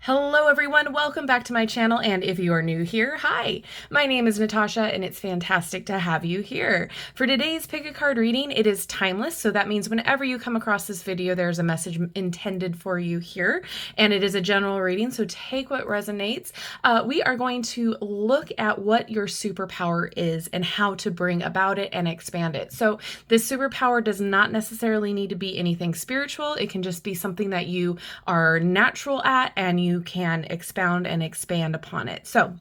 Hello everyone, welcome back to my channel, and if you are new here, hi! My name is Natasha and it's fantastic to have you here. For today's pick a card reading, it is timeless, so that means whenever you come across this video, there's a message intended for you here, and it is a general reading, so take what resonates. We are going to look at what your superpower is and how to bring about it and expand it. So this superpower does not necessarily need to be anything spiritual. It can just be something that you are natural at and you can expound and expand upon it. So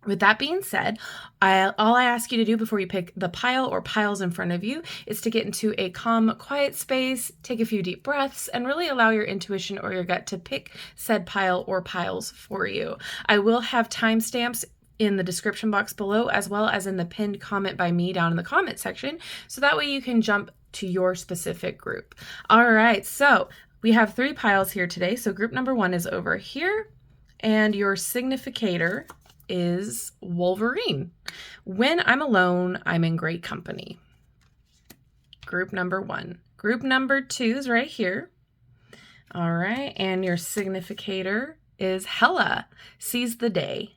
with that being said, all I ask you to do before you pick the pile or piles in front of you is to get into a calm, quiet space, take a few deep breaths, and really allow your intuition or your gut to pick said pile or piles for you. I will have timestamps in the description box below, as well as in the pinned comment by me down in the comment section, so that way you can jump to your specific group. All right, so we have 3 piles here today. So group number 1 is over here, and your significator is Wolverine. When I'm alone, I'm in great company. Group number 1. Group number 2 is right here. All right, and your significator is Hella, seize the day.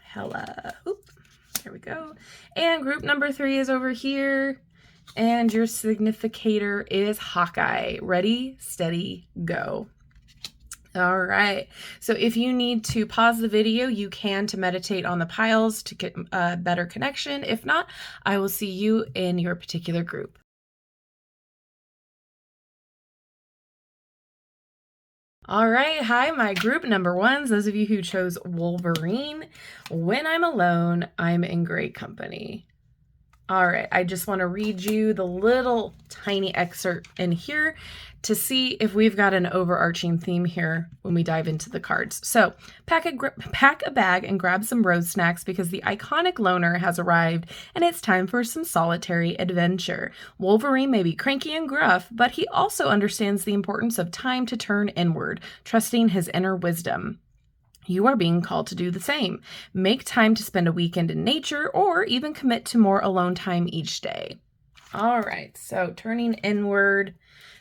Hella, oop, here we go. And group number 3 is over here. And your significator is Hawkeye. Ready, steady, go. All right. So if you need to pause the video, you can to meditate on the piles to get a better connection. If not, I will see you in your particular group. All right, hi, my group number 1s, those of you who chose Wolverine. When I'm alone, I'm in great company. All right, I just want to read you the little tiny excerpt in here to see if we've got an overarching theme here when we dive into the cards. So pack a bag and grab some road snacks because the iconic loner has arrived and it's time for some solitary adventure. Wolverine may be cranky and gruff, but he also understands the importance of time to turn inward, trusting his inner wisdom. You are being called to do the same. Make time to spend a weekend in nature or even commit to more alone time each day. All right, so turning inward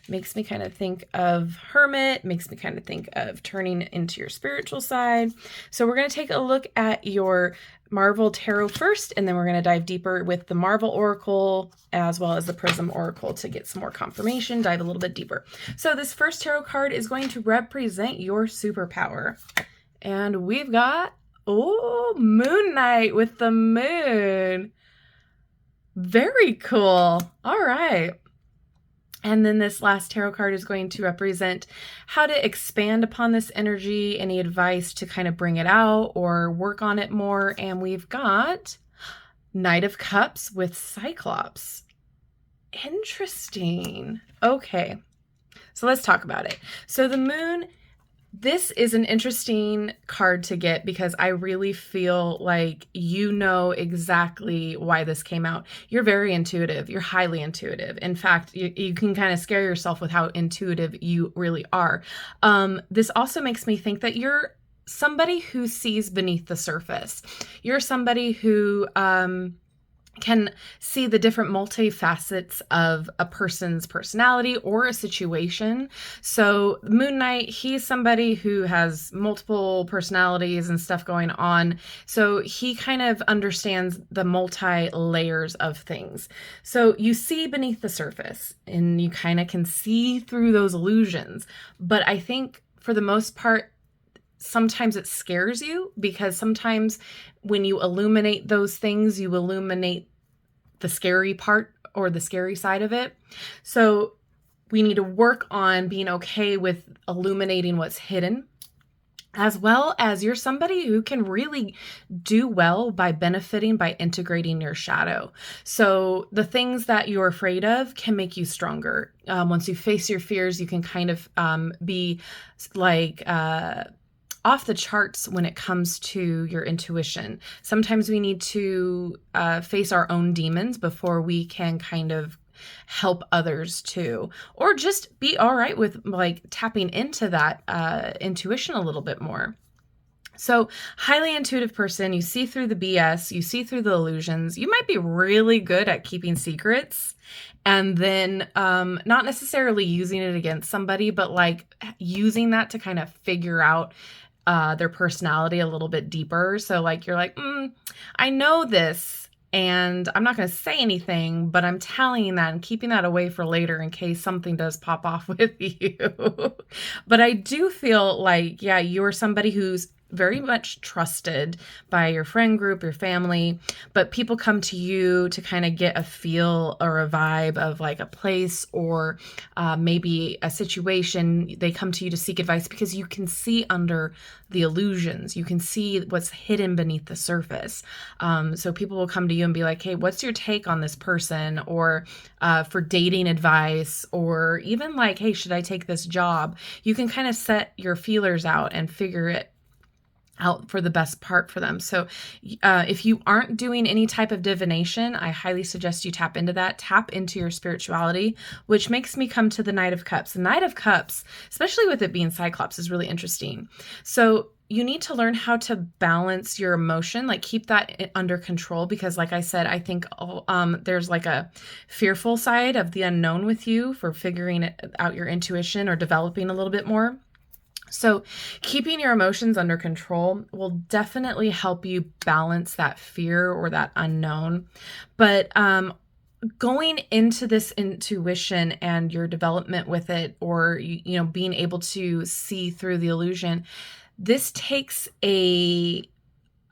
makes me kind of think of hermit, makes me kind of think of turning into your spiritual side. So we're going to take a look at your Marvel Tarot first, and then we're going to dive deeper with the Marvel Oracle as well as the Prism Oracle to get some more confirmation, dive a little bit deeper. So this first tarot card is going to represent your superpower. And we've got, oh, Moonlight with the moon. Very cool. All right. And then this last tarot card is going to represent how to expand upon this energy, any advice to kind of bring it out or work on it more. And we've got Knight of Cups with Cyclops. Interesting. Okay. So let's talk about it. So the moon, this is an interesting card to get because I really feel like you know exactly why this came out. You're very intuitive. You're highly intuitive. In fact, you can kind of scare yourself with how intuitive you really are. This also makes me think that you're somebody who sees beneath the surface. You're somebody who can see the different multifacets of a person's personality or a situation. So Moon Knight, he's somebody who has multiple personalities and stuff going on. So he kind of understands the multi-layers of things. So you see beneath the surface and you kind of can see through those illusions. But I think for the most part, sometimes it scares you because sometimes when you illuminate those things, you illuminate the scary part or the scary side of it. So we need to work on being okay with illuminating what's hidden, as well as you're somebody who can really do well by benefiting by integrating your shadow. So the things that you're afraid of can make you stronger. Once you face your fears, you can kind of be like off the charts when it comes to your intuition. Sometimes we need to face our own demons before we can kind of help others too, or just be all right with like tapping into that intuition a little bit more. So, highly intuitive person, you see through the BS, you see through the illusions. You might be really good at keeping secrets and then not necessarily using it against somebody, but like using that to kind of figure out their personality a little bit deeper. So, like, you're like, I know this. And I'm not going to say anything, but I'm telling you that and keeping that away for later in case something does pop off with you. But I do feel like, yeah, you're somebody who's very much trusted by your friend group, your family, but people come to you to kind of get a feel or a vibe of like a place or maybe a situation. They come to you to seek advice because you can see under the illusions. You can see what's hidden beneath the surface. So people will come to you and be like, hey, what's your take on this person? Or for dating advice, or even like, hey, should I take this job? You can kind of set your feelers out and figure it out for the best part for them. So if you aren't doing any type of divination, I highly suggest you tap into that. Tap into your spirituality, which makes me come to the Knight of Cups. The Knight of Cups, especially with it being Cyclops, is really interesting. So you need to learn how to balance your emotion, like keep that under control, because like I said, I think there's like a fearful side of the unknown with you for figuring out your intuition or developing a little bit more. So keeping your emotions under control will definitely help you balance that fear or that unknown. But going into this intuition and your development with it, or you know, being able to see through the illusion, this takes a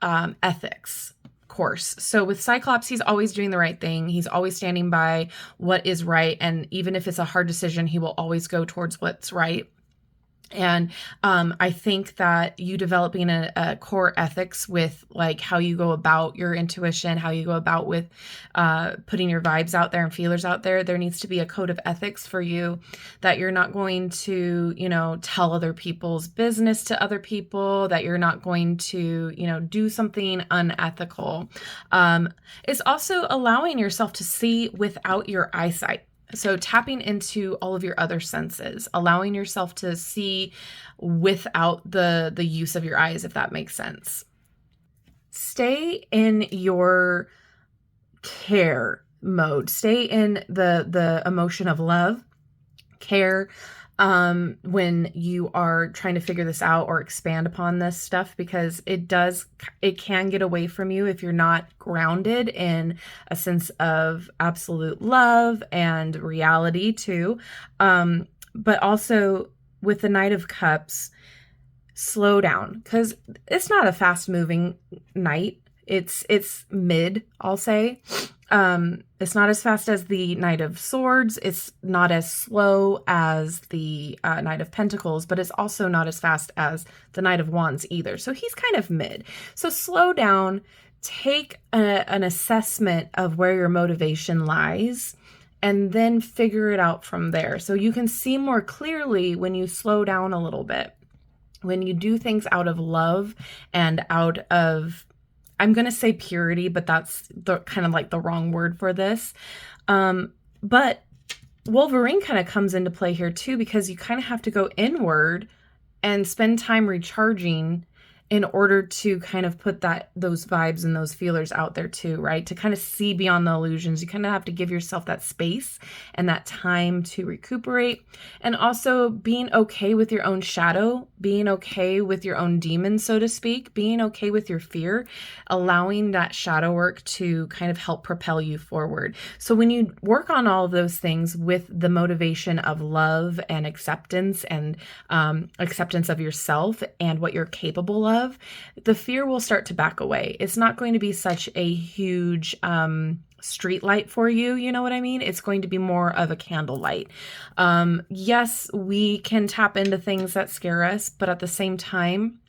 ethics course. So with Cyclops, he's always doing the right thing. He's always standing by what is right. And even if it's a hard decision, he will always go towards what's right. And I think that you developing a core ethics with like how you go about your intuition, how you go about with putting your vibes out there and feelers out there. There needs to be a code of ethics for you that you're not going to, you know, tell other people's business to other people, that you're not going to, you know, do something unethical. It's also allowing yourself to see without your eyesight. So tapping into all of your other senses, allowing yourself to see without the use of your eyes, if that makes sense. Stay in your care mode. Stay in the emotion of love, care, when you are trying to figure this out or expand upon this stuff, because it can get away from you if you're not grounded in a sense of absolute love and reality too. But also with the Knight of Cups, slow down, because it's not a fast moving knight. It's mid, I'll say. It's not as fast as the Knight of Swords. It's not as slow as the Knight of Pentacles, but it's also not as fast as the Knight of Wands either. So he's kind of mid. So slow down, take an assessment of where your motivation lies, and then figure it out from there. So you can see more clearly when you slow down a little bit, when you do things out of love and out of, I'm going to say purity, but that's kind of like the wrong word for this. But Wolverine kind of comes into play here too, because you kind of have to go inward and spend time recharging in order to kind of put those vibes and those feelers out there too, right? To kind of see beyond the illusions. You kind of have to give yourself that space and that time to recuperate, and also being okay with your own shadow, being okay with your own demons, so to speak, being okay with your fear, allowing that shadow work to kind of help propel you forward. So when you work on all of those things with the motivation of love and acceptance and acceptance of yourself and what you're capable of, the fear will start to back away. It's not going to be such a huge street light for you. You know what I mean? It's going to be more of a candlelight. Yes, we can tap into things that scare us, but at the same time,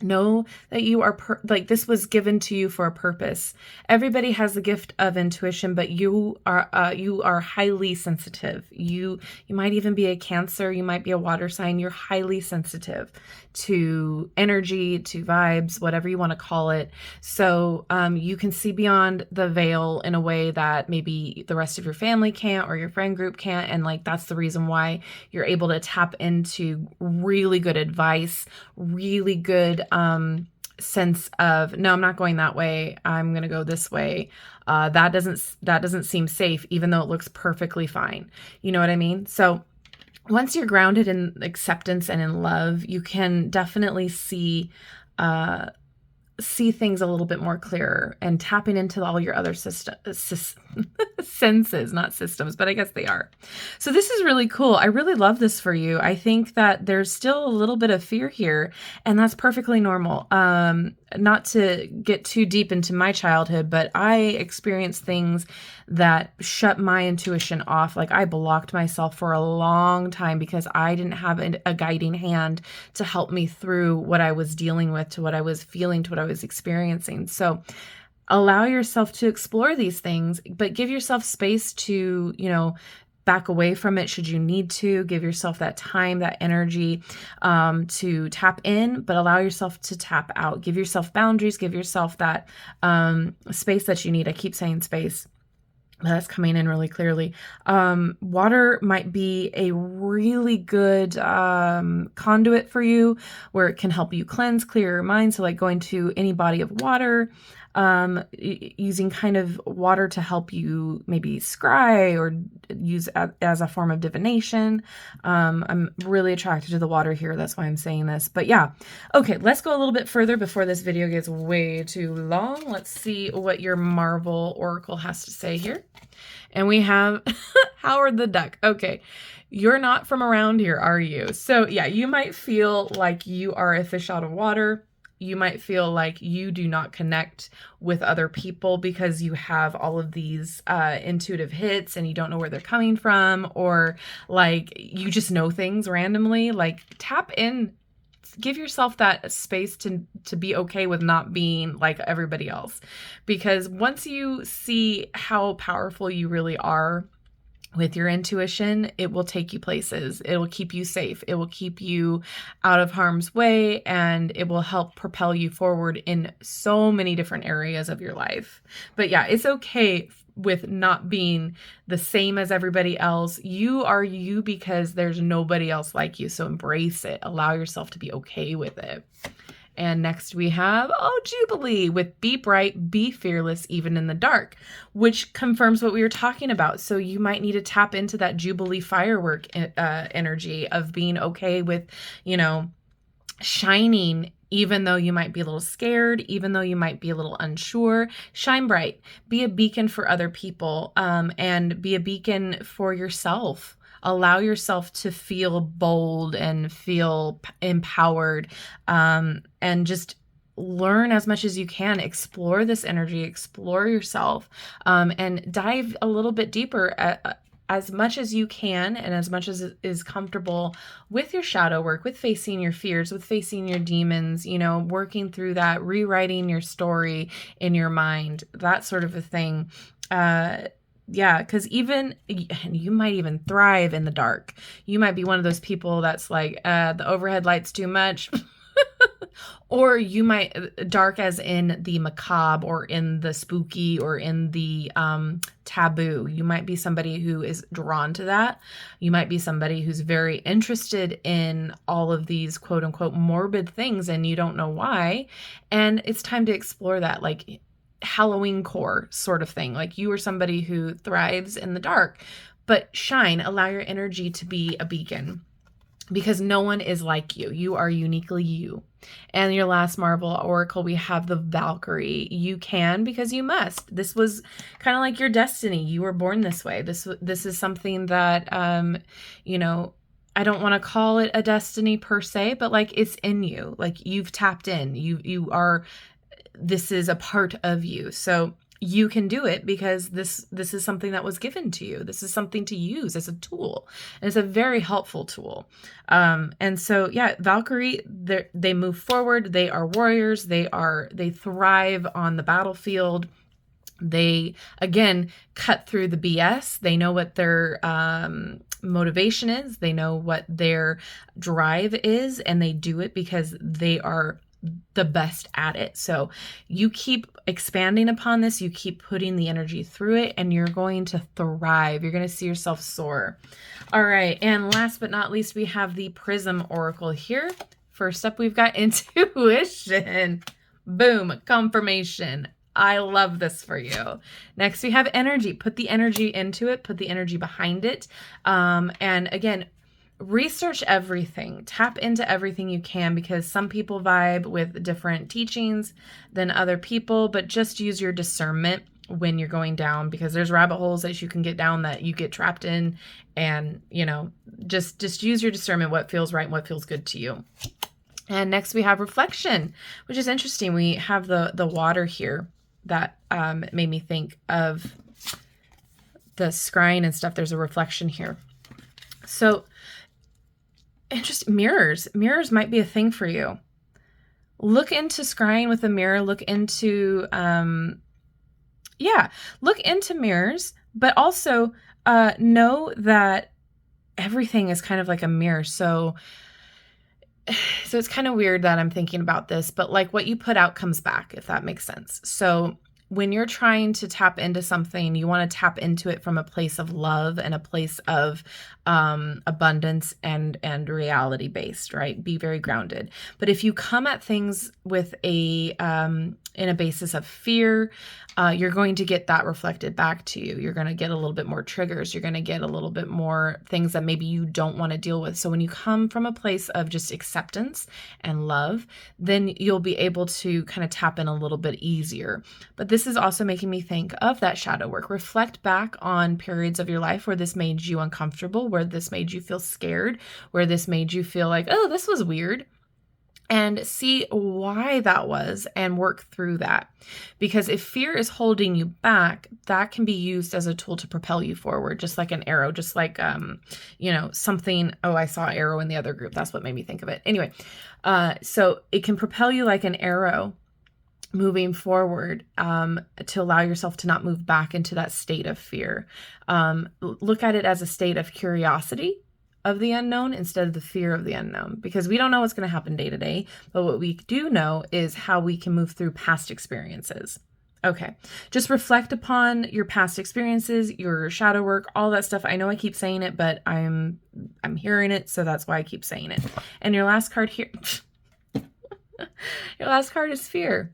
know that you are like this was given to you for a purpose. Everybody has the gift of intuition, but you are highly sensitive. You might even be a Cancer, you might be a water sign. You're highly sensitive to energy, to vibes, whatever you want to call it. So you can see beyond the veil in a way that maybe the rest of your family can't, or your friend group can't. And like, that's the reason why you're able to tap into really good advice, really good sense of, no, I'm not going that way. I'm going to go this way. That doesn't seem safe, even though it looks perfectly fine. You know what I mean? So once you're grounded in acceptance and in love, you can definitely see things a little bit more clearer, and tapping into all your other senses, not systems, but I guess they are. So this is really cool. I really love this for you. I think that there's still a little bit of fear here, and that's perfectly normal. Not to get too deep into my childhood, but I experienced things that shut my intuition off. Like I blocked myself for a long time because I didn't have a guiding hand to help me through what I was dealing with, to what I was feeling, to what I was experiencing. So allow yourself to explore these things, but give yourself space to, back away from it should you need to. Give yourself that time, that energy to tap in, but allow yourself to tap out. Give yourself boundaries. Give yourself that space that you need. I keep saying space. That's coming in really clearly. Water might be a really good conduit for you, where it can help you cleanse, clear your mind. So like going to any body of water, using kind of water to help you maybe scry or use as a form of divination. I'm really attracted to the water here. That's why I'm saying this. But yeah. Okay, let's go a little bit further before this video gets way too long. Let's see what your Marvel Oracle has to say here. And we have Howard the Duck. Okay. You're not from around here, are you? So yeah, you might feel like you are a fish out of water. You might feel like you do not connect with other people because you have all of these intuitive hits and you don't know where they're coming from, or like you just know things randomly. Like tap in, give yourself that space to be okay with not being like everybody else. Because once you see how powerful you really are with your intuition, it will take you places. It will keep you safe. It will keep you out of harm's way, and it will help propel you forward in so many different areas of your life. But yeah, it's okay with not being the same as everybody else. You are you because there's nobody else like you. So embrace it. Allow yourself to be okay with it. And next we have, Jubilee with be bright, be fearless, even in the dark, which confirms what we were talking about. So you might need to tap into that Jubilee firework energy of being okay with, shining, even though you might be a little scared, even though you might be a little unsure. Shine bright, be a beacon for other people, and be a beacon for yourself. Allow yourself to feel bold and feel empowered, and just learn as much as you can. Explore this energy, explore yourself, and dive a little bit deeper as much as you can and as much as is comfortable with your shadow work, with facing your fears, with facing your demons, working through that, rewriting your story in your mind, that sort of a thing. Yeah, because you might even thrive in the dark. You might be one of those people that's like, the overhead light's too much. Or you might, dark as in the macabre or in the spooky or in the taboo. You might be somebody who is drawn to that. You might be somebody who's very interested in all of these quote unquote morbid things and you don't know why. And it's time to explore that, like Halloween core sort of thing. Like you are somebody who thrives in the dark, but shine, allow your energy to be a beacon, because no one is like you. You are uniquely you. And your last Marvel Oracle, we have the Valkyrie. You can because you must. This was kind of like your destiny. You were born this way. This is something that, I don't want to call it a destiny per se, but like it's in you. Like you've tapped in. This is a part of you. So you can do it because this is something that was given to you. This is something to use as a tool. And it's a very helpful tool. And so, yeah, Valkyrie, they move forward. They are warriors. They thrive on the battlefield. They, again, cut through the BS. They know what their motivation is. They know what their drive is, and they do it because they are the best at it. So you keep expanding upon this, you keep putting the energy through it, and you're going to thrive. You're going to see yourself soar. All right. And last but not least, we have the Prism Oracle here. First up, we've got intuition. Boom, confirmation. I love this for you. Next, we have energy. Put the energy into it. Put the energy behind it. And again, research everything. Tap into everything you can, because some people vibe with different teachings than other people, but just use your discernment when you're going down, because there's rabbit holes that you can get down that you get trapped in. And, you know, just use your discernment, what feels right and what feels good to you. And next we have reflection, which is interesting. We have the water here that made me think of the scrying and stuff. There's a reflection here. So interesting. Mirrors might be a thing for you. Look into scrying with a mirror. Look into, look into mirrors, but also know that everything is kind of like a mirror. So it's kind of weird that I'm thinking about this, but like what you put out comes back, if that makes sense. So when you're trying to tap into something, you want to tap into it from a place of love and a place of abundance and reality based, right? Be very grounded. But if you come at things with in a basis of fear, you're going to get that reflected back to you. You're going to get a little bit more triggers. You're going to get a little bit more things that maybe you don't want to deal with. So when you come from a place of just acceptance and love, then you'll be able to kind of tap in a little bit easier. But this is also making me think of that shadow work. Reflect back on periods of your life where this made you uncomfortable, where this made you feel scared, where this made you feel like, oh, this was weird. And see why that was and work through that. Because if fear is holding you back, that can be used as a tool to propel you forward, just like an arrow, just like, something. Oh, I saw arrow in the other group. That's what made me think of it. Anyway, so it can propel you like an arrow moving forward, to allow yourself to not move back into that state of fear. Look at it as a state of curiosity of the unknown instead of the fear of the unknown, because we don't know what's going to happen day to day, but what we do know is how we can move through past experiences. Okay, just reflect upon your past experiences, your shadow work, all that stuff. I know I keep saying it, but I'm hearing it, so that's why I keep saying it. And your last card here, your last card is fear.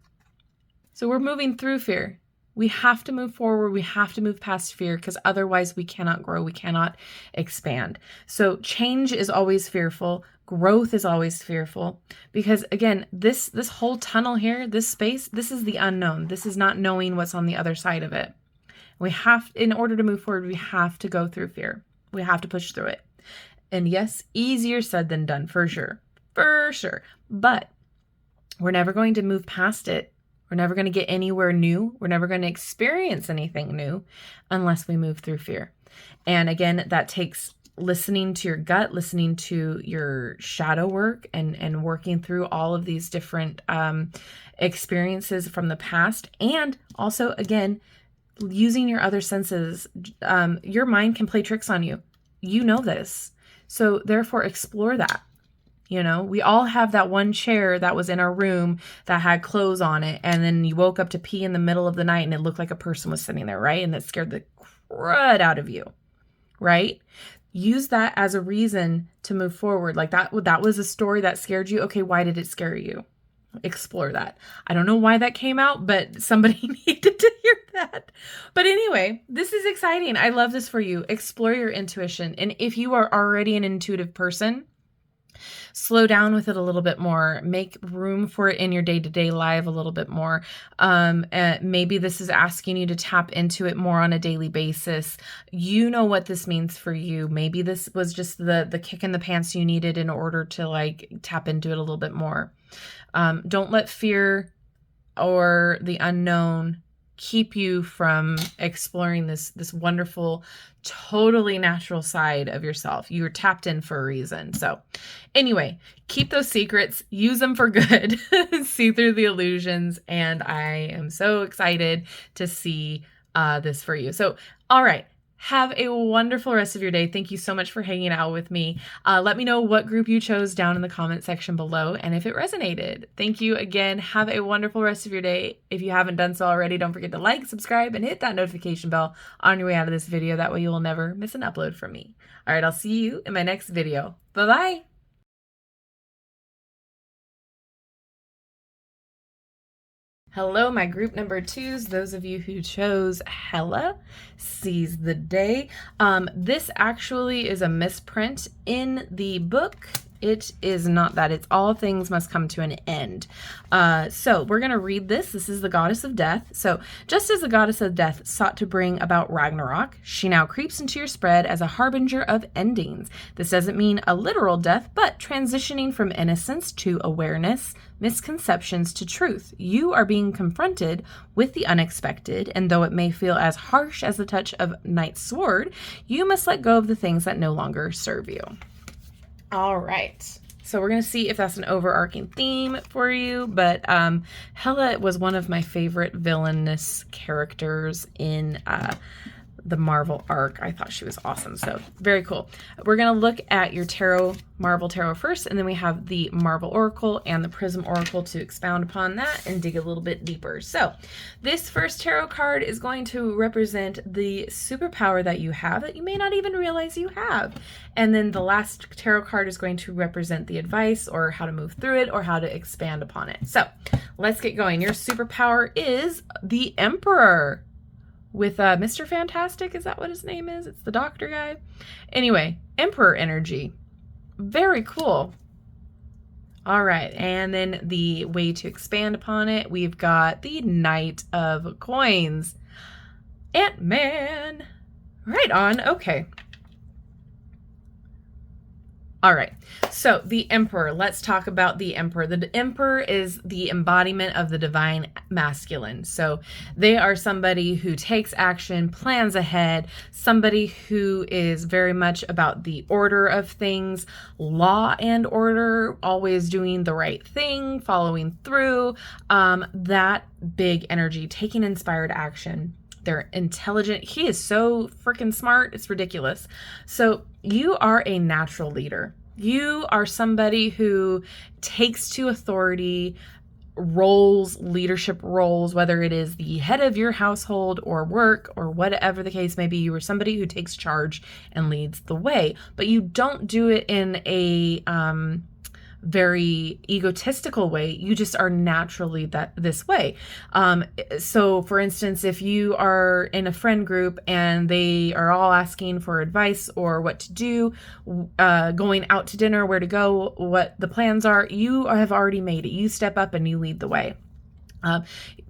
So we're moving through fear. We have to move forward. We have to move past fear, because otherwise we cannot grow. We cannot expand. So change is always fearful. Growth is always fearful, because again, this whole tunnel here, this space, this is the unknown. This is not knowing what's on the other side of it. In order to move forward, we have to go through fear. We have to push through it. And yes, easier said than done, for sure. For sure. But we're never going to move past it. We're never going to get anywhere new. We're never going to experience anything new unless we move through fear. And again, that takes listening to your gut, listening to your shadow work, and working through all of these different experiences from the past. And also, again, using your other senses. Your mind can play tricks on you. You know this. So therefore, explore that. You know, we all have that one chair that was in our room that had clothes on it, and then you woke up to pee in the middle of the night and it looked like a person was sitting there, right? And that scared the crud out of you, right? Use that as a reason to move forward. Like that was a story that scared you. Okay, why did it scare you? Explore that. I don't know why that came out, but somebody needed to hear that. But anyway, this is exciting. I love this for you. Explore your intuition. And if you are already an intuitive person, slow down with it a little bit more. Make room for it in your day-to-day life a little bit more. Maybe this is asking you to tap into it more on a daily basis. You know what this means for you. Maybe this was just the kick in the pants you needed in order to like tap into it a little bit more. Don't let fear or the unknown keep you from exploring this wonderful, totally natural side of yourself. You're tapped in for a reason. So anyway, keep those secrets, use them for good, see through the illusions. And I am so excited to see this for you. So, all right. Have a wonderful rest of your day. Thank you so much for hanging out with me. Let me know what group you chose down in the comment section below and if it resonated. Thank you again. Have a wonderful rest of your day. If you haven't done so already, don't forget to like, subscribe, and hit that notification bell on your way out of this video. That way you will never miss an upload from me. All right, I'll see you in my next video. Bye-bye. Hello, my group number twos. Those of you who chose Hella, seize the day. This actually is a misprint in the book. It is not that. It's all things must come to an end. So we're going to read this. This is the goddess of death. So just as the goddess of death sought to bring about Ragnarok, she now creeps into your spread as a harbinger of endings. This doesn't mean a literal death, but transitioning from innocence to awareness, misconceptions to truth. You are being confronted with the unexpected, and though it may feel as harsh as the touch of Knight's sword, you must let go of the things that no longer serve you. All right, so we're going to see if that's an overarching theme for you, but Hela was one of my favorite villainous characters in the Marvel arc. I thought she was awesome, so very cool. We're going to look at your Marvel Tarot first, and then we have the Marvel Oracle and the Prism Oracle to expound upon that and dig a little bit deeper. So this first tarot card is going to represent the superpower that you have that you may not even realize you have. And then the last tarot card is going to represent the advice or how to move through it or how to expand upon it. So let's get going. Your superpower is the Emperor. With Mr. Fantastic, is that what his name is? It's the doctor guy. Anyway, Emperor energy. Very cool. All right, and then the way to expand upon it, we've got the Knight of Coins. Ant-Man. Right on, okay. All right, so the Emperor. Let's talk about the Emperor. The Emperor is the embodiment of the divine masculine. So they are somebody who takes action, plans ahead, somebody who is very much about the order of things, law and order, always doing the right thing, following through, that big energy, taking inspired action. They're intelligent. He is so freaking smart. It's ridiculous. So you are a natural leader. You are somebody who takes to authority, leadership roles, whether it is the head of your household or work or whatever the case may be. You are somebody who takes charge and leads the way, but you don't do it in a very egotistical way. You just are naturally this way. So for instance, if you are in a friend group and they are all asking for advice or what to do, going out to dinner, where to go, what the plans are, you have already made it. You step up and you lead the way.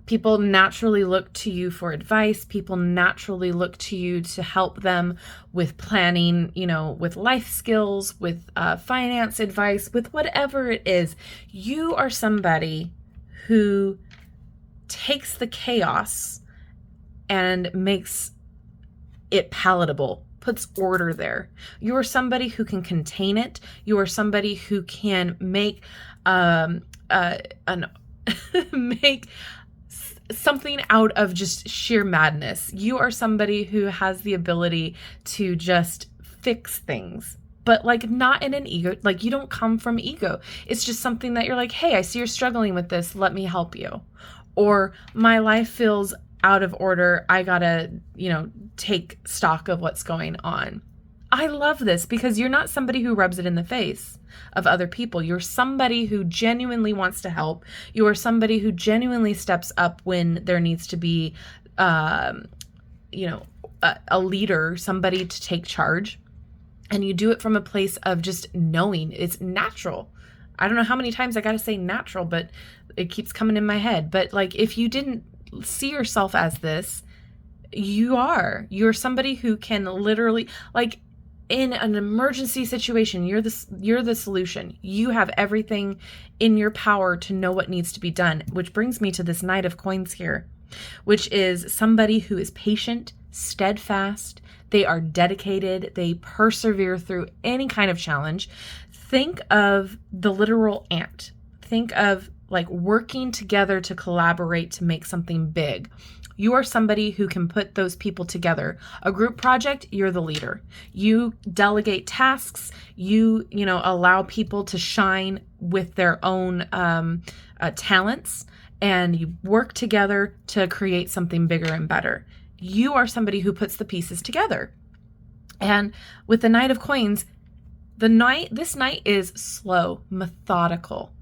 People naturally look to you for advice. People naturally look to you to help them with planning, with life skills, with finance advice, with whatever it is. You are somebody who takes the chaos and makes it palatable, puts order there. You are somebody who can contain it. You are somebody who can make make something out of just sheer madness. You are somebody who has the ability to just fix things, but not in an ego, you don't come from ego. It's just something that you're like, hey, I see you're struggling with this. Let me help you. Or my life feels out of order. I gotta, take stock of what's going on. I love this because you're not somebody who rubs it in the face of other people. You're somebody who genuinely wants to help. You are somebody who genuinely steps up when there needs to be, a leader, somebody to take charge. And you do it from a place of just knowing. It's natural. I don't know how many times I got to say natural, but it keeps coming in my head. But if you didn't see yourself as this, you're somebody who can literally, in an emergency situation, you're the solution. You have everything in your power to know what needs to be done, which brings me to this Knight of Coins here, which is somebody who is patient, steadfast. They are dedicated. They persevere through any kind of challenge. Think of the literal ant. Think of working together to collaborate to make something big. You are somebody who can put those people together. A group project, you're the leader. You delegate tasks. You allow people to shine with their own talents, and you work together to create something bigger and better. You are somebody who puts the pieces together. And with the Knight of Coins, This night is slow, methodical.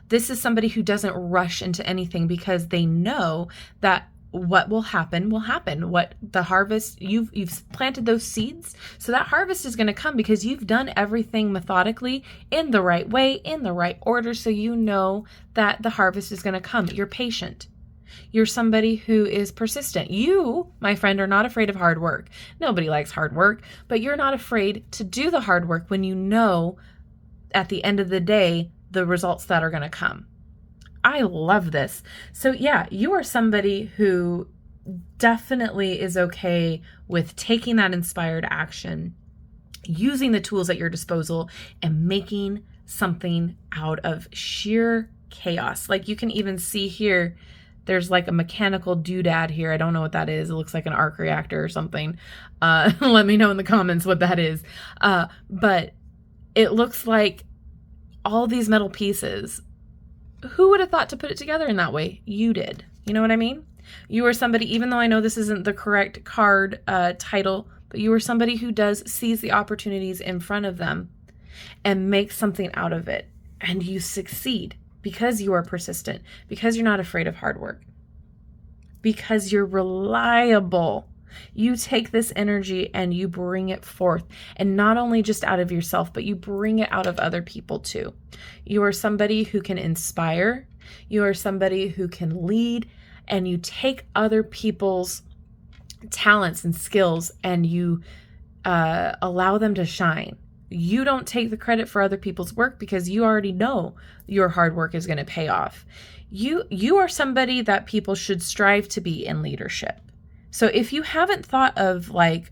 This is somebody who doesn't rush into anything because they know that what will happen will happen. What the harvest, you've planted those seeds, so that harvest is going to come because you've done everything methodically in the right way, in the right order, so you know that the harvest is going to come. You're patient. You're somebody who is persistent. You, my friend, are not afraid of hard work. Nobody likes hard work, but you're not afraid to do the hard work when you know at the end of the day the results that are going to come. I love this. So yeah, you are somebody who definitely is okay with taking that inspired action, using the tools at your disposal, and making something out of sheer chaos. Like you can even see here, there's like a mechanical doodad here. I don't know what that is. It looks like an arc reactor or something. Let me know in the comments what that is. But it looks like all these metal pieces. Who would have thought to put it together in that way? You did. You know what I mean? You are somebody, even though I know this isn't the correct card title, but you are somebody who does seize the opportunities in front of them and make something out of it. And you succeed because you are persistent, because you're not afraid of hard work, because you're reliable. You take this energy and you bring it forth, and not only just out of yourself, but you bring it out of other people too. You are somebody who can inspire. You are somebody who can lead, and you take other people's talents and skills and you allow them to shine. You don't take the credit for other people's work because you already know your hard work is going to pay off. You are somebody that people should strive to be in leadership. So if you haven't thought of like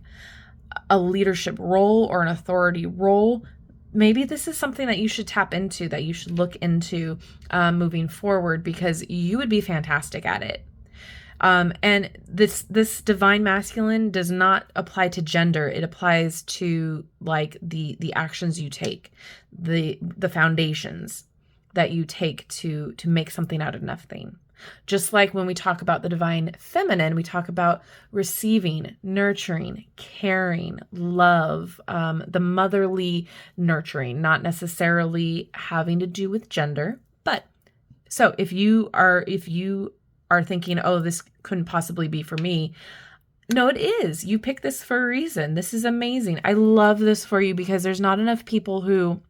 a leadership role or an authority role, maybe this is something that you should tap into, that you should look into moving forward, because you would be fantastic at it. And this divine masculine does not apply to gender. It applies to like the actions you take, the foundations that you take to make something out of nothing. Just like when we talk about the divine feminine, we talk about receiving, nurturing, caring, love, the motherly nurturing, not necessarily having to do with gender. But so if you are thinking, oh, this couldn't possibly be for me. No, it is. You picked this for a reason. This is amazing. I love this for you because there's not enough people who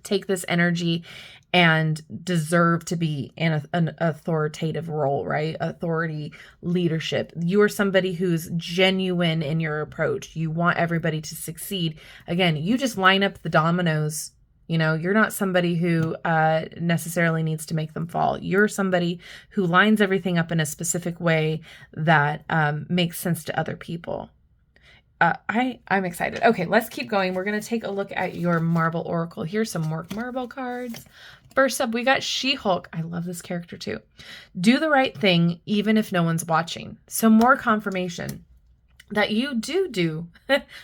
take this energy and deserve to be in an authoritative role, right? Authority, leadership. You are somebody who's genuine in your approach. You want everybody to succeed. Again, you just line up the dominoes. You know, you're not somebody who necessarily needs to make them fall. You're somebody who lines everything up in a specific way that makes sense to other people. I'm excited. Okay, let's keep going. We're going to take a look at your Marble Oracle. Here's some more Marble cards. First up, we got She-Hulk. I love this character too. Do the right thing even if no one's watching. So more confirmation that you do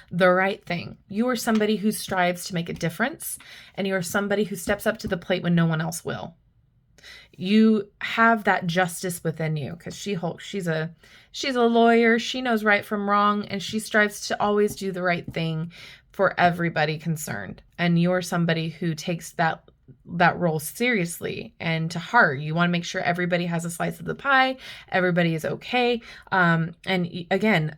the right thing. You are somebody who strives to make a difference, and you are somebody who steps up to the plate when no one else will. You have that justice within you, because She-Hulk, she's a lawyer. She knows right from wrong, and she strives to always do the right thing for everybody concerned. And you're somebody who takes that role seriously and to heart. You want to make sure everybody has a slice of the pie, everybody is okay. And again,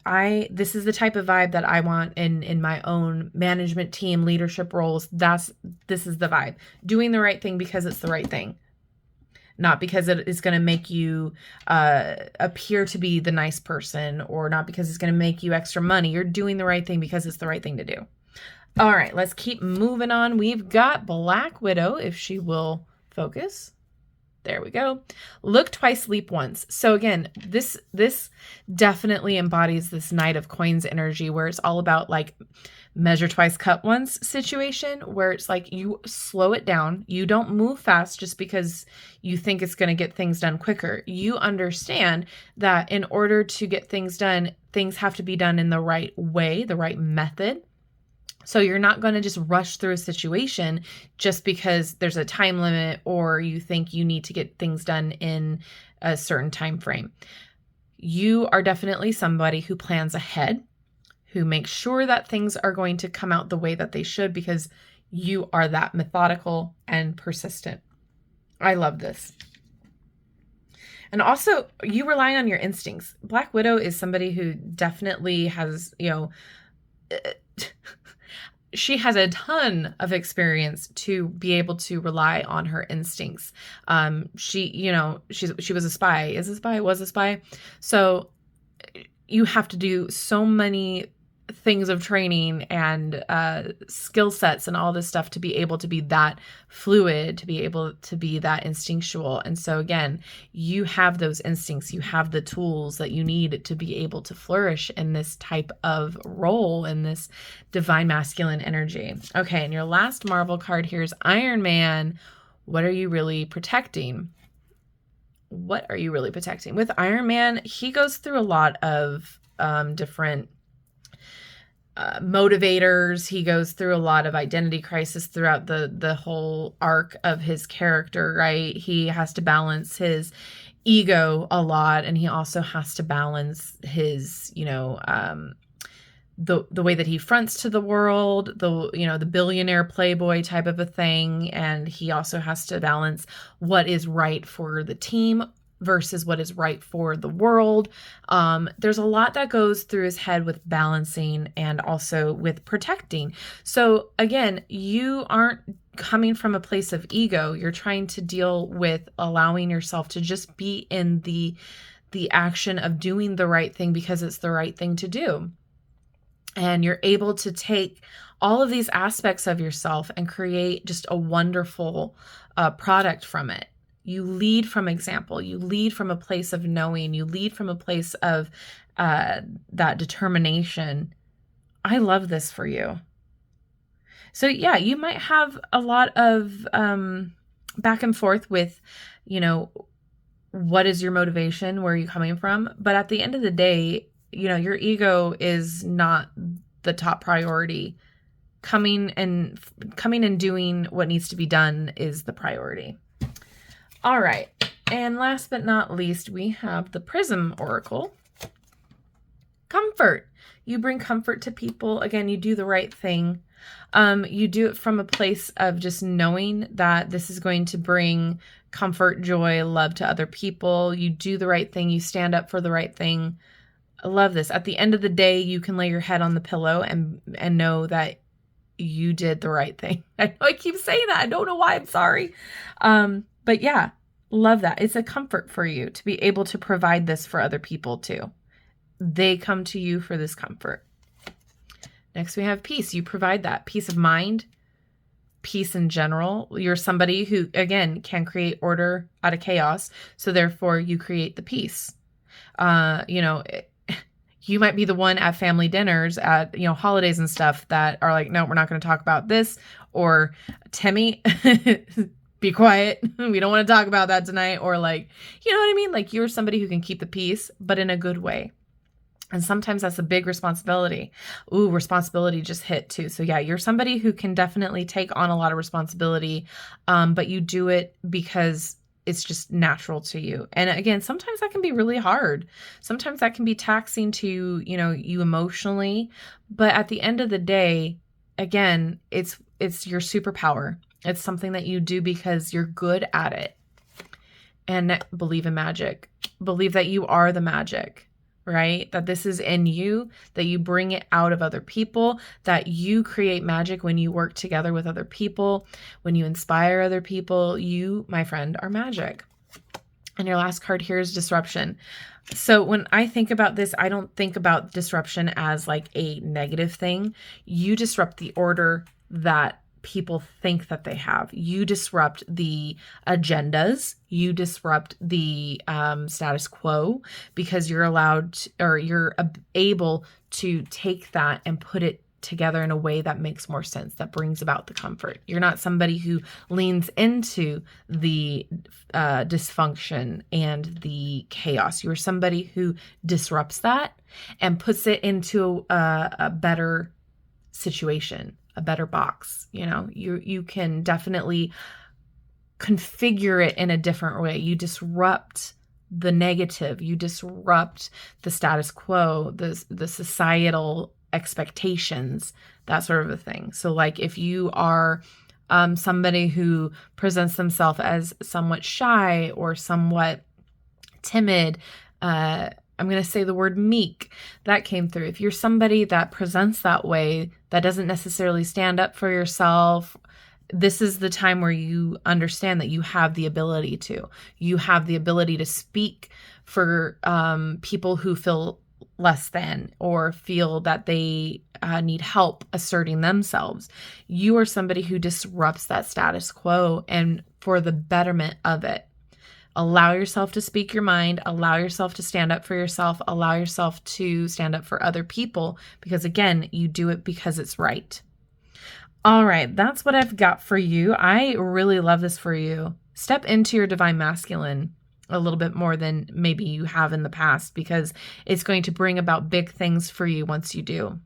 this is the type of vibe that I want in my own management team, leadership roles. This is the vibe. Doing the right thing because it's the right thing. Not because it is going to make you appear to be the nice person, or not because it's going to make you extra money. You're doing the right thing because it's the right thing to do. All right, let's keep moving on. We've got Black Widow, if she will focus. There we go. Look twice, leap once. So again, this definitely embodies this Knight of Coins energy, where it's all about like measure twice, cut once situation, where it's like you slow it down. You don't move fast just because you think it's going to get things done quicker. You understand that in order to get things done, things have to be done in the right way, the right method. So you're not going to just rush through a situation just because there's a time limit or you think you need to get things done in a certain time frame. You are definitely somebody who plans ahead, who makes sure that things are going to come out the way that they should, because You are that methodical and persistent. I love this. And also, you rely on your instincts. Black Widow is somebody who definitely has, she has a ton of experience to be able to rely on her instincts. She was a spy, was a spy. So you have to do so many things of training and skill sets and all this stuff to be able to be that fluid, to be able to be that instinctual. And so again, you have those instincts, you have the tools that you need to be able to flourish in this type of role, in this divine masculine energy. Okay, and your last Marvel card here is Iron Man. What are you really protecting? What are you really protecting? With Iron Man, he goes through a lot of different motivators. He goes through a lot of identity crisis throughout the whole arc of his character, right? He has to balance his ego a lot, and he also has to balance his, the way that he fronts to the world, the billionaire playboy type of a thing, and he also has to balance what is right for the team versus what is right for the world. There's a lot that goes through his head with balancing and also with protecting. So again, you aren't coming from a place of ego. You're trying to deal with allowing yourself to just be in the action of doing the right thing because it's the right thing to do. And you're able to take all of these aspects of yourself and create just a wonderful product from it. You lead from example. You lead from a place of knowing. You lead from a place of that determination. I love this for you. So yeah, you might have a lot of back and forth with, what is your motivation? Where are you coming from? But at the end of the day, your ego is not the top priority. Coming and doing what needs to be done is the priority. All right. And last but not least, we have the Prism Oracle. Comfort. You bring comfort to people. Again, you do the right thing. You do it from a place of just knowing that this is going to bring comfort, joy, love to other people. You do the right thing. You stand up for the right thing. I love this. At the end of the day, you can lay your head on the pillow and know that you did the right thing. I know I keep saying that. I don't know why. I'm sorry. But yeah, love that. It's a comfort for you to be able to provide this for other people too. They come to you for this comfort. Next, we have peace. You provide that peace of mind, peace in general. You're somebody who, again, can create order out of chaos. So therefore, you create the peace. You might be the one at family dinners at, holidays and stuff that are like, no, we're not going to talk about this. Or Timmy, be quiet. We don't want to talk about that tonight. Or like, you know what I mean? Like you're somebody who can keep the peace, but in a good way. And sometimes that's a big responsibility. Ooh, responsibility just hit too. So yeah, you're somebody who can definitely take on a lot of responsibility, but you do it because it's just natural to you. And again, sometimes that can be really hard. Sometimes that can be taxing to, you emotionally. But at the end of the day, again, it's your superpower. It's something that you do because you're good at it. And believe in magic. Believe that you are the magic. Right? That this is in you, that you bring it out of other people, that you create magic when you work together with other people, when you inspire other people. You, my friend, are magic. And your last card here is disruption. So when I think about this, I don't think about disruption as like a negative thing. You disrupt the order that people think that they have. You disrupt the agendas. You disrupt the status quo because you're allowed to, or you're able to take that and put it together in a way that makes more sense, that brings about the comfort. You're not somebody who leans into the dysfunction and the chaos. You're somebody who disrupts that and puts it into a better situation, a better box. You can definitely configure it in a different way. You disrupt the negative, you disrupt the status quo, the societal expectations, that sort of a thing. So like if you are somebody who presents themselves as somewhat shy or somewhat timid, I'm going to say the word meek, that came through. If you're somebody that presents that way, that doesn't necessarily stand up for yourself, this is the time where you understand that you have the ability to. You have the ability to speak for people who feel less than or feel that they need help asserting themselves. You are somebody who disrupts that status quo and for the betterment of it. Allow yourself to speak your mind, allow yourself to stand up for yourself, allow yourself to stand up for other people, because again, you do it because it's right. All right, that's what I've got for you. I really love this for you. Step into your divine masculine a little bit more than maybe you have in the past, because it's going to bring about big things for you once you do.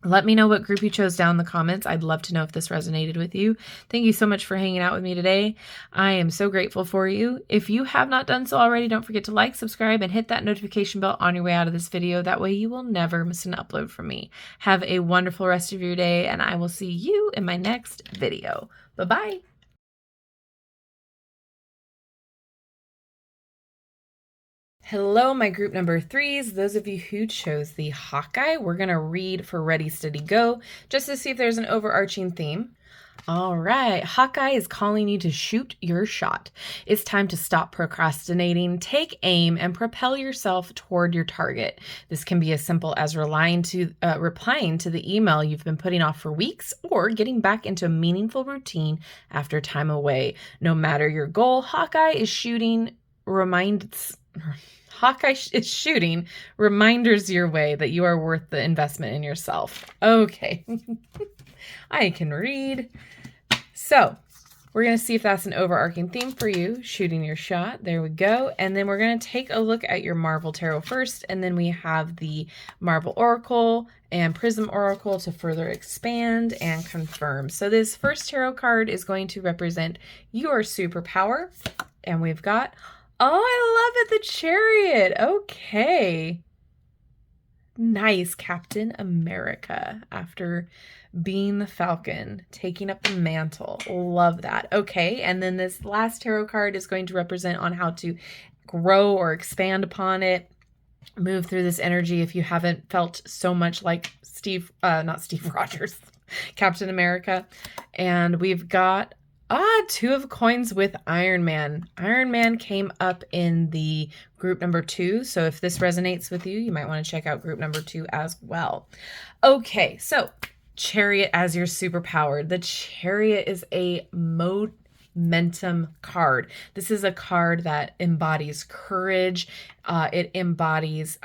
Let me know what group you chose down in the comments. I'd love to know if this resonated with you. Thank you so much for hanging out with me today. I am so grateful for you. If you have not done so already, don't forget to like, subscribe, and hit that notification bell on your way out of this video. That way you will never miss an upload from me. Have a wonderful rest of your day, and I will see you in my next video. Bye-bye. Hello, my group number 3s. Those of you who chose the Hawkeye, we're going to read for Ready, Steady, Go, just to see if there's an overarching theme. All right, Hawkeye is calling you to shoot your shot. It's time to stop procrastinating, take aim, and propel yourself toward your target. This can be as simple as replying to the email you've been putting off for weeks, or getting back into a meaningful routine after time away. No matter your goal, Hawkeye is shooting reminders your way that you are worth the investment in yourself. Okay, I can read. So we're going to see if that's an overarching theme for you, shooting your shot. There we go. And then we're going to take a look at your Marvel Tarot first, and then we have the Marvel Oracle and Prism Oracle to further expand and confirm. So this first tarot card is going to represent your superpower, and we've got, oh, I love it, the Chariot. Okay. Nice, Captain America, after being the Falcon, taking up the mantle. Love that. Okay, and then this last tarot card is going to represent on how to grow or expand upon it, move through this energy if you haven't felt so much like not Steve Rogers, Captain America. And we've got Two of Coins with Iron Man. Iron Man came up in the group number 2. So if this resonates with you, you might want to check out group number 2 as well. Okay, so Chariot as your superpower. The Chariot is a momentum card. This is a card that embodies courage. It embodies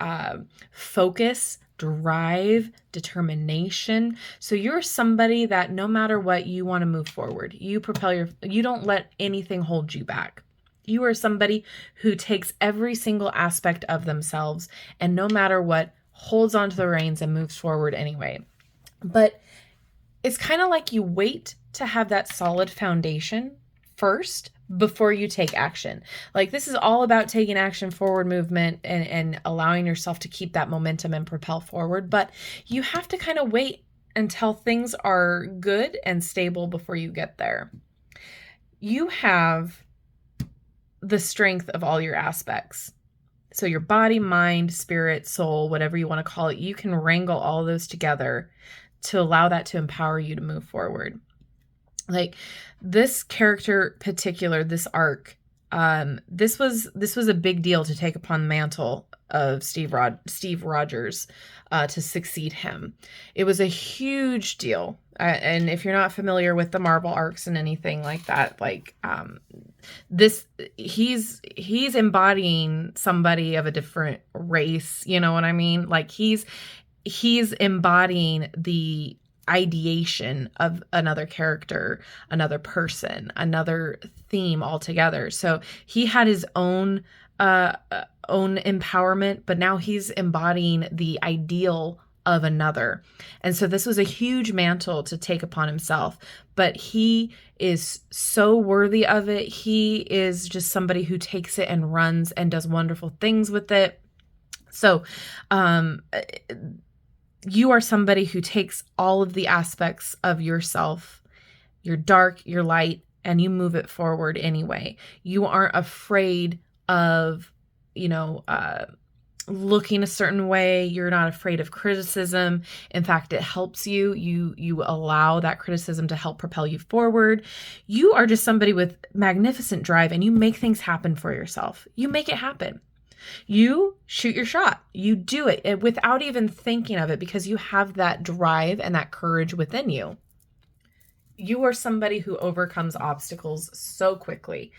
focus, drive, determination. So you're somebody that no matter what, you want to move forward. You don't let anything hold you back. You are somebody who takes every single aspect of themselves and no matter what, holds onto the reins and moves forward anyway. But it's kind of like you wait to have that solid foundation first before you take action. Like this is all about taking action, forward movement, and allowing yourself to keep that momentum and propel forward. But you have to kind of wait until things are good and stable before you get there. You have the strength of all your aspects. So your body, mind, spirit, soul, whatever you want to call it, you can wrangle all of those together to allow that to empower you to move forward. Like this character particular, this arc, this was a big deal to take upon the mantle of Steve Rogers to succeed him. It was a huge deal. And if you're not familiar with the Marvel arcs and anything like that, like he's embodying somebody of a different race, you know what I mean? Like he's embodying the ideation of another character, another person, another theme altogether. So he had his own empowerment, but now he's embodying the ideal of another. And so this was a huge mantle to take upon himself, but he is so worthy of it. He is just somebody who takes it and runs and does wonderful things with it. So, You are somebody who takes all of the aspects of yourself, your dark, your light, and you move it forward anyway. You aren't afraid of, looking a certain way. You're not afraid of criticism. In fact, it helps you. You allow that criticism to help propel you forward. You are just somebody with magnificent drive, and you make things happen for yourself. You make it happen. You shoot your shot. You do it without even thinking of it, because you have that drive and that courage within you. You are somebody who overcomes obstacles so quickly.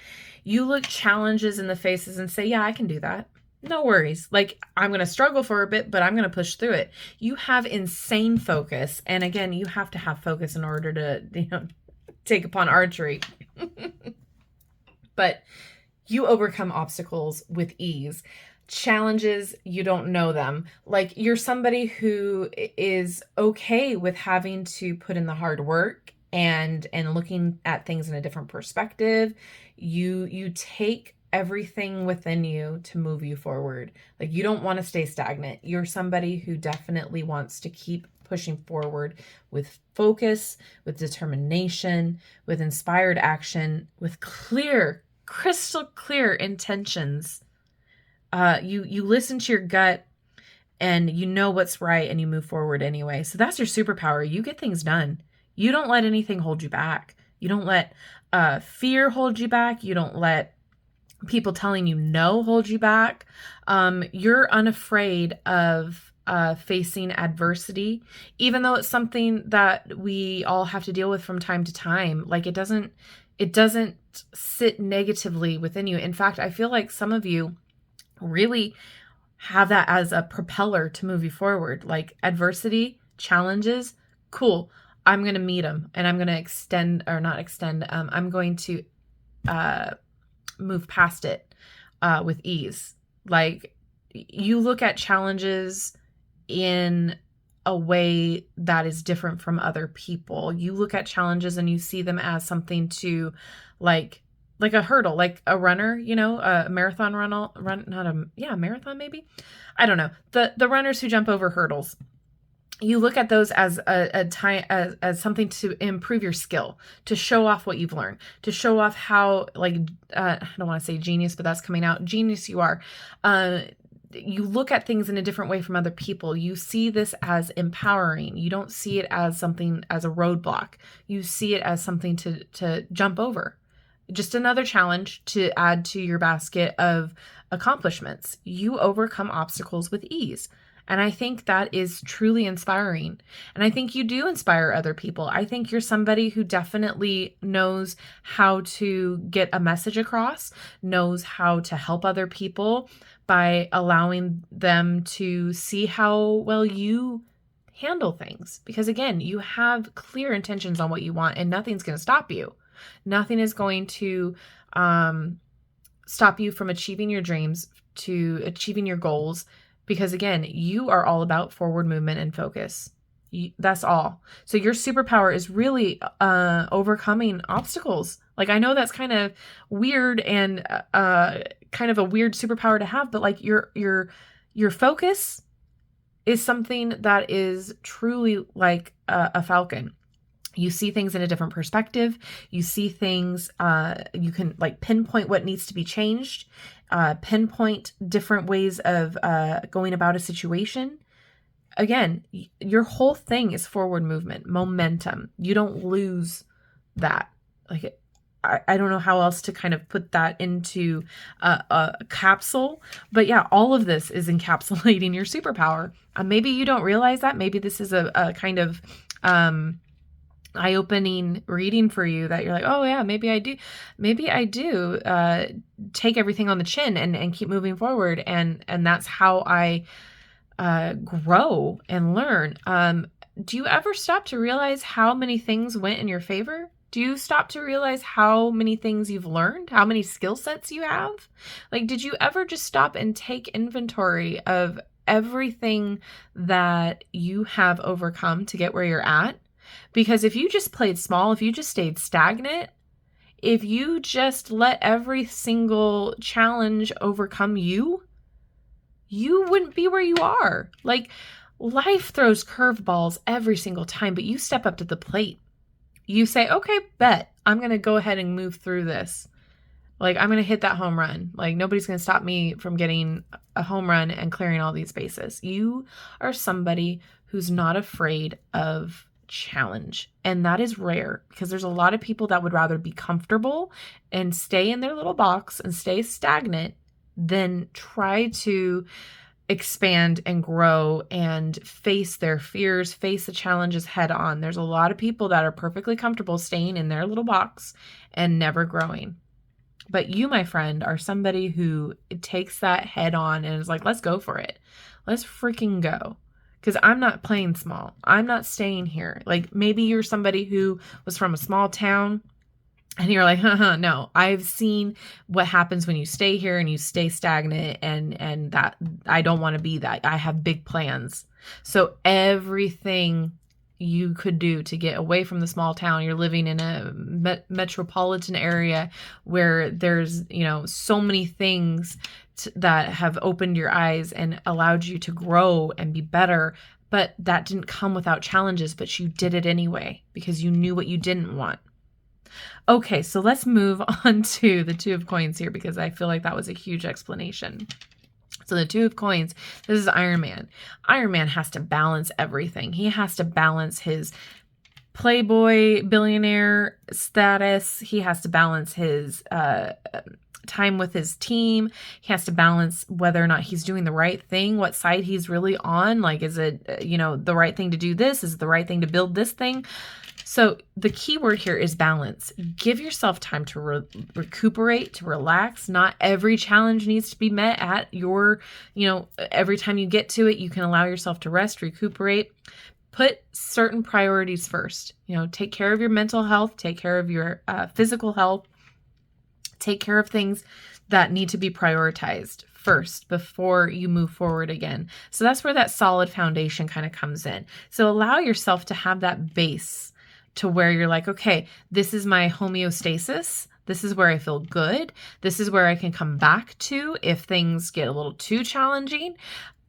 You look challenges in the faces and say, yeah, I can do that. No worries. Like, I'm going to struggle for a bit, but I'm going to push through it. You have insane focus. And again, you have to have focus in order to, take upon archery. But you overcome obstacles with ease. Challenges, you don't know them. Like, you're somebody who is okay with having to put in the hard work and looking at things in a different perspective. You take everything within you to move you forward. Like, you don't want to stay stagnant. You're somebody who definitely wants to keep pushing forward with focus, with determination, with inspired action, with crystal clear intentions. You listen to your gut, and you know what's right, and you move forward anyway. So that's your superpower. You get things done. You don't let anything hold you back. You don't let fear hold you back. You don't let people telling you no hold you back. You're unafraid of facing adversity, even though it's something that we all have to deal with from time to time. Like, it doesn't sit negatively within you. In fact, I feel like some of you really have that as a propeller to move you forward. Like, adversity, challenges, cool. I'm going to meet them, and I'm going to I'm going to move past it with ease. Like, you look at challenges in a way that is different from other people. You look at challenges and you see them as something to like a hurdle, like a runner, a marathon marathon maybe. I don't know. The runners who jump over hurdles. You look at those as as something to improve your skill, to show off what you've learned, to show off how, I don't want to say genius, but that's coming out. Genius you are. You look at things in a different way from other people. You see this as empowering. You don't see it as something, as a roadblock. You see it as something to jump over. Just another challenge to add to your basket of accomplishments. You overcome obstacles with ease. And I think that is truly inspiring. And I think you do inspire other people. I think you're somebody who definitely knows how to get a message across, knows how to help other people by allowing them to see how well you handle things. Because again, you have clear intentions on what you want, and nothing's going to stop you. Nothing is going to stop you from achieving your dreams, to achieving your goals. Because again, you are all about forward movement and focus. That's all. So your superpower is really overcoming obstacles. Like, I know that's kind of weird and kind of a weird superpower to have, but like your focus is something that is truly like a falcon. You see things in a different perspective. You see things, you can like pinpoint what needs to be changed, pinpoint different ways of going about a situation. Again, your whole thing is forward movement, momentum. You don't lose that. Like, I don't know how else to kind of put that into a capsule, but yeah, all of this is encapsulating your superpower. Maybe you don't realize that. Maybe this is a kind of eye-opening reading for you, that you're like, oh yeah, maybe I do take everything on the chin and keep moving forward, and that's how I grow and learn. Do you ever stop to realize how many things went in your favor? Do you stop to realize how many things you've learned, how many skill sets you have? Like, did you ever just stop and take inventory of everything that you have overcome to get where you're at? Because if you just played small, if you just stayed stagnant, if you just let every single challenge overcome you, you wouldn't be where you are. Like, Life throws curveballs every single time, but you step up to the plate. You say, okay, bet. I'm going to go ahead and move through this. Like, I'm going to hit that home run. Like, nobody's going to stop me from getting a home run and clearing all these bases. You are somebody who's not afraid of challenge. And that is rare because there's a lot of people that would rather be comfortable and stay in their little box and stay stagnant than try to expand and grow and face their fears, face the challenges head on. There's a lot of people that are perfectly comfortable staying in their little box and never growing. But you, my friend, are somebody who takes that head on and is like, let's go for it. Let's freaking go. Because I'm not playing small. I'm not staying here. Like, maybe you're somebody who was from a small town and you're like, no, I've seen what happens when you stay here and you stay stagnant, and that I don't want to be that. I have big plans. So everything you could do to get away from the small town, you're living in a metropolitan area where there's, so many things that have opened your eyes and allowed you to grow and be better. But that didn't come without challenges, but you did it anyway because you knew what you didn't want. Okay, so let's move on to the Two of Coins here because I feel like that was a huge explanation. So the Two of Coins, this is Iron Man. Iron Man has to balance everything. He has to balance his playboy billionaire status. He has to balance his time with his team. He has to balance whether or not he's doing the right thing, what side he's really on. Like, is it, the right thing to do this? Is it the right thing to build this thing? So the key word here is balance. Give yourself time to recuperate, to relax. Not every challenge needs to be met at your, every time you get to it, you can allow yourself to rest, recuperate. Put certain priorities first. Take care of your mental health, take care of your physical health, take care of things that need to be prioritized first before you move forward again. So that's where that solid foundation kind of comes in. So allow yourself to have that base to where you're like, okay, this is my homeostasis. This is where I feel good. This is where I can come back to if things get a little too challenging.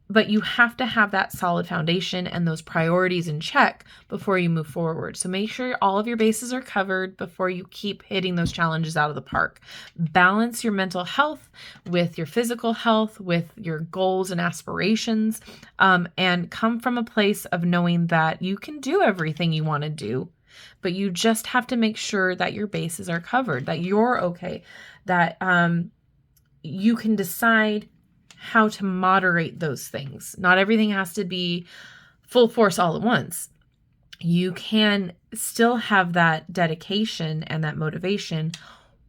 But you have to have that solid foundation and those priorities in check before you move forward. So make sure all of your bases are covered before you keep hitting those challenges out of the park. Balance your mental health with your physical health, with your goals and aspirations, and come from a place of knowing that you can do everything you want to do. But you just have to make sure that your bases are covered, that you're okay, that you can decide how to moderate those things. Not everything has to be full force all at once. You can still have that dedication and that motivation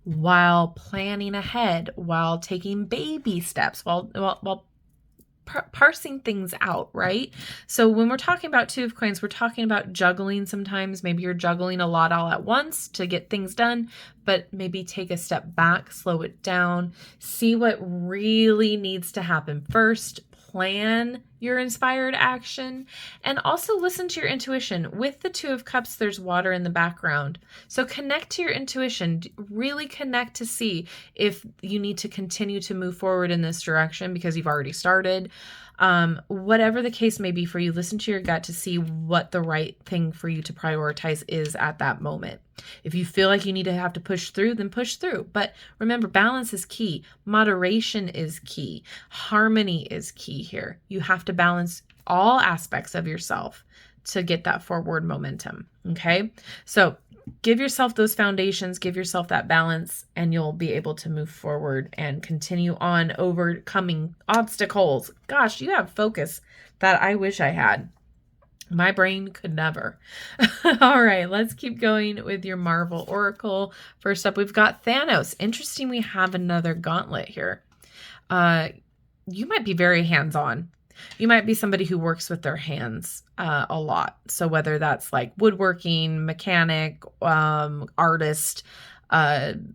while planning ahead, while taking baby steps, while parsing things out, right? So when we're talking about Two of Coins, we're talking about juggling sometimes. Maybe you're juggling a lot all at once to get things done, but maybe take a step back, slow it down, see what really needs to happen first, plan your inspired action, and also listen to your intuition. With the Two of Cups, there's water in the background. So connect to your intuition, really connect to see if you need to continue to move forward in this direction because you've already started. Whatever the case may be for you, listen to your gut to see what the right thing for you to prioritize is at that moment. If you feel like you need to have to push through, then push through. But remember, balance is key. Moderation is key. Harmony is key here. You have to balance all aspects of yourself to get that forward momentum. Okay? So give yourself those foundations, give yourself that balance, and you'll be able to move forward and continue on overcoming obstacles. Gosh, you have focus that I wish I had. My brain could never. All right, let's keep going with your Marvel Oracle. First up, we've got Thanos. Interesting, we have another gauntlet here. You might be very hands-on. You might be somebody who works with their hands a lot. So whether that's like woodworking, mechanic, artist,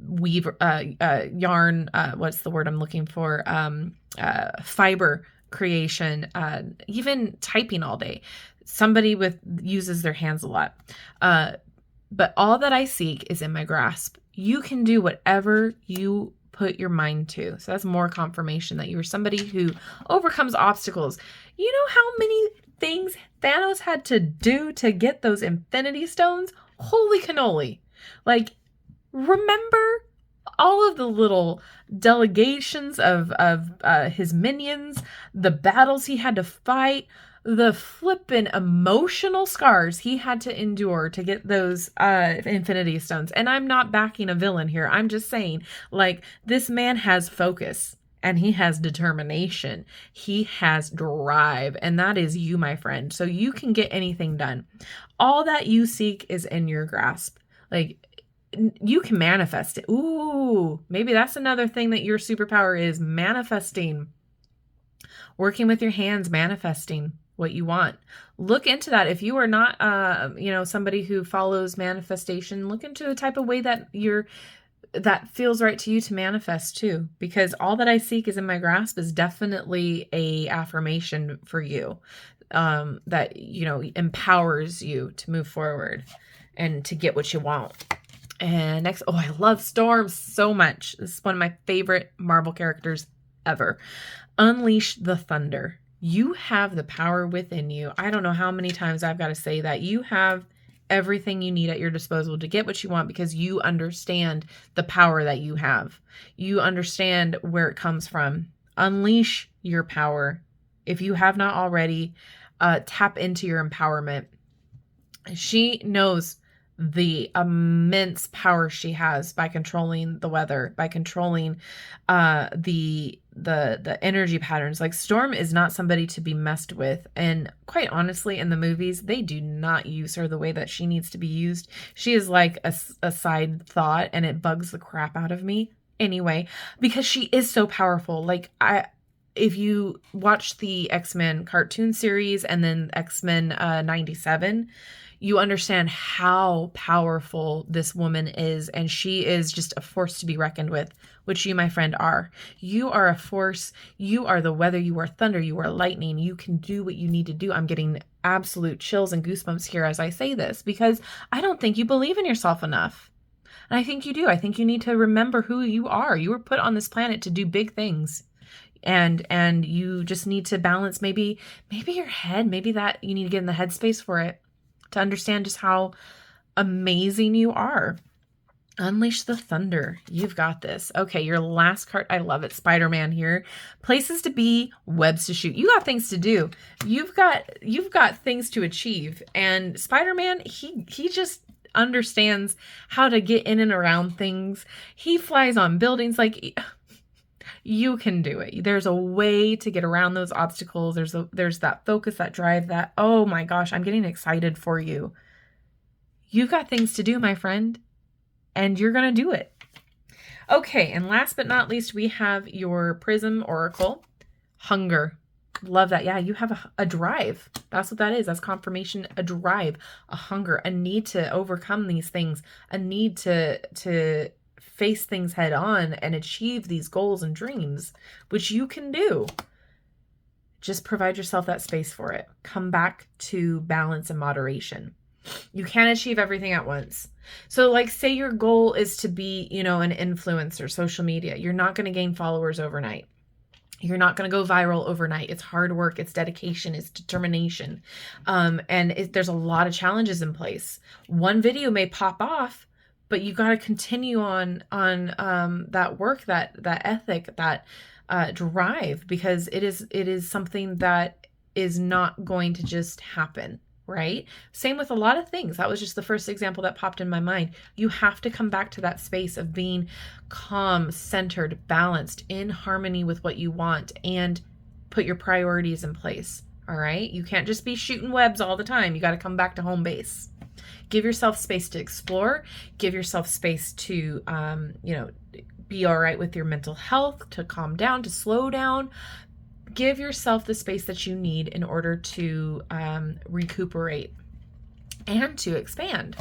weaver, yarn, what's the word I'm looking for? Fiber creation, even typing all day. Somebody uses their hands a lot. But all that I seek is in my grasp. You can do whatever you put your mind to. So that's more confirmation that you're somebody who overcomes obstacles. You know how many things Thanos had to do to get those Infinity Stones, holy cannoli. Like, remember all of the little delegations of his minions, the battles he had to fight, the flippin' emotional scars he had to endure to get those Infinity Stones. And I'm not backing a villain here. I'm just saying, like, this man has focus and he has determination. He has drive, and that is you, my friend. So you can get anything done. All that you seek is in your grasp. Like, you can manifest it. Ooh, maybe that's another thing that your superpower is, manifesting. Working with your hands, manifesting what you want. Look into that. If you are not, somebody who follows manifestation, look into the type of way that that feels right to you to manifest too. Because all that I seek is in my grasp is definitely a affirmation for you, that, empowers you to move forward and to get what you want. And next, I love Storm so much. This is one of my favorite Marvel characters ever. Unleash the thunder. You have the power within you. I don't know how many times I've got to say that. You have everything you need at your disposal to get what you want because you understand the power that you have. You understand where it comes from. Unleash your power. If you have not already, tap into your empowerment. She knows the immense power she has by controlling the weather, by controlling the energy patterns. Like, Storm is not somebody to be messed with. And quite honestly, in the movies, they do not use her the way that she needs to be used. She is like a side thought, and it bugs the crap out of me anyway, because she is so powerful. Like, if you watch the X-Men cartoon series and then X-Men 97, you understand how powerful this woman is, and she is just a force to be reckoned with, which you, my friend, are. You are a force. You are the weather. You are thunder. You are lightning. You can do what you need to do. I'm getting absolute chills and goosebumps here as I say this, because I don't think you believe in yourself enough. And I think you do. I think you need to remember who you are. You were put on this planet to do big things. And you just need to balance maybe your head, maybe that you need to get in the headspace for it, to understand just how amazing you are. Unleash the thunder. You've got this. Okay, your last card. I love it. Spider-Man here. Places to be, webs to shoot. You got things to do. You've got things to achieve. And Spider-Man, he just understands how to get in and around things. He flies on buildings. Like, you can do it. There's a way to get around those obstacles. There's that focus, that drive, that, oh my gosh, I'm getting excited for you. You've got things to do, my friend, and you're going to do it. Okay, and last but not least, we have your Prism Oracle. Hunger. Love that. Yeah, you have a drive. That's what that is. That's confirmation. A drive, a hunger, a need to overcome these things, a need to face things head on and achieve these goals and dreams, which you can do. Just provide yourself that space for it. Come back to balance and moderation. You can't achieve everything at once. So, like, say your goal is to be, an influencer, social media. You're not going to gain followers overnight. You're not going to go viral overnight. It's hard work. It's dedication. It's determination. There's a lot of challenges in place. One video may pop off, but you got to continue on that work, that ethic, that drive, because it is something that is not going to just happen, right? Same with a lot of things. That was just the first example that popped in my mind. You have to come back to that space of being calm, centered, balanced, in harmony with what you want, and put your priorities in place. All right? You can't just be shooting webs all the time. You got to come back to home base. Give yourself space to explore. Give yourself space to, be all right with your mental health, to calm down, to slow down. Give yourself the space that you need in order to recuperate and to expand.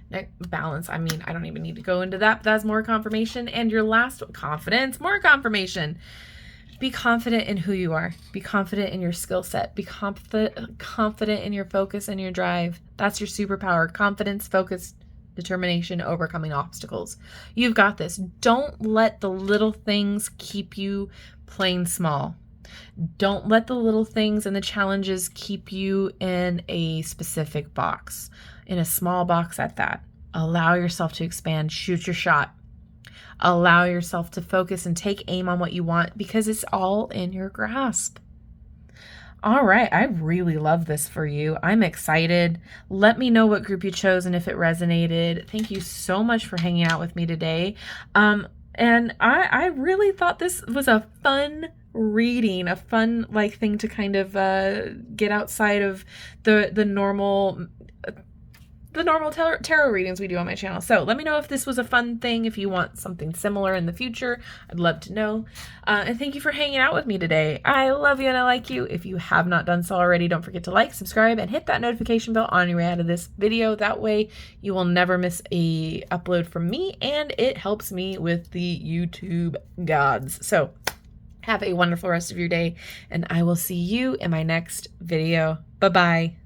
Now, balance. I mean, I don't even need to go into that, but that's more confirmation. And your last, confidence, more confirmation. Be confident in who you are. Be confident in your skill set. Be confident in your focus and your drive. That's your superpower. Confidence, focus, determination, overcoming obstacles. You've got this. Don't let the little things keep you playing small. Don't let the little things and the challenges keep you in a specific box, in a small box at that. Allow yourself to expand, shoot your shot. Allow yourself to focus and take aim on what you want because it's all in your grasp. All right, I really love this for you. I'm excited. Let me know what group you chose and if it resonated. Thank you so much for hanging out with me today. And I really thought this was a fun reading, a fun thing to kind of get outside of the normal tarot readings we do on my channel. So let me know if this was a fun thing, if you want something similar in the future. I'd love to know. And thank you for hanging out with me today. I love you and I like you. If you have not done so already, don't forget to like, subscribe, and hit that notification bell on your way out of this video. That way you will never miss a upload from me, and it helps me with the YouTube gods. So have a wonderful rest of your day, and I will see you in my next video. Bye-bye.